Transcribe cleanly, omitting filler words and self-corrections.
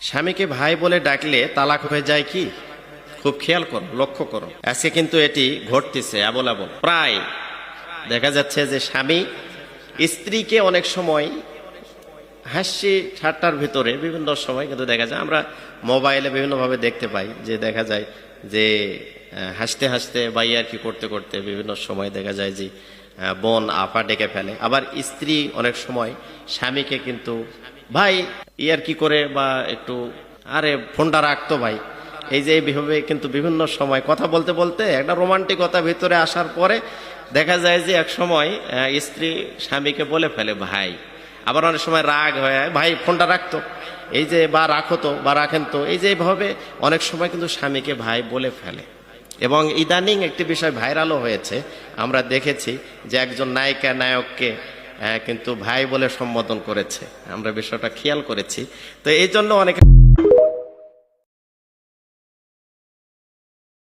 স্বামীকে ভাই বলে ডাকলে তালাক হয়ে যায় কি? খুব খেয়াল করো, লক্ষ্য করো। আজকে কিন্তু এটি ঘটতেছে আবল আবল। প্রায় দেখা যাচ্ছে যে স্বামী স্ত্রীকে অনেক সময় হাসি ঠাট্টার ভিতরে বিভিন্ন সময় কিন্তু দেখা যায়, আমরা মোবাইলে বিভিন্নভাবে দেখতে পাই যে দেখা যায় যে হাসতে হাসতে বা ইয়ার্কি করতে করতে বিভিন্ন সময় দেখা যায় যে বোন আপা ডেকে ফেলে। আবার স্ত্রী অনেক সময় স্বামীকে কিন্তু ভাই ইয়ার্কি করে বা একটু আরে ফোনটা রাখতো ভাই, এই যে এইভাবে কিন্তু বিভিন্ন সময় কথা বলতে বলতে একটা রোমান্টিকতা ভিতরে আসার পরে দেখা যায় যে এক সময় স্ত্রী স্বামীকে বলে ফেলে ভাই। আবার অনেক সময় রাগ হয়ে ভাই ফোনটা রাখতো, এই যে বা রাখো তো বা রাখেন তো, এই যে এইভাবে অনেক সময় কিন্তু স্বামীকে ভাই বলে ফেলে। এবং ইদানিং একটি বিষয় ভাইরালও হয়েছে, আমরা দেখেছি যে একজন নায়িকা নায়ককে কিন্তু ভাই বলে সম্বোধন করেছে, আমরা বিষয়টা খেয়াল করেছি। তো এই জন্য অনেক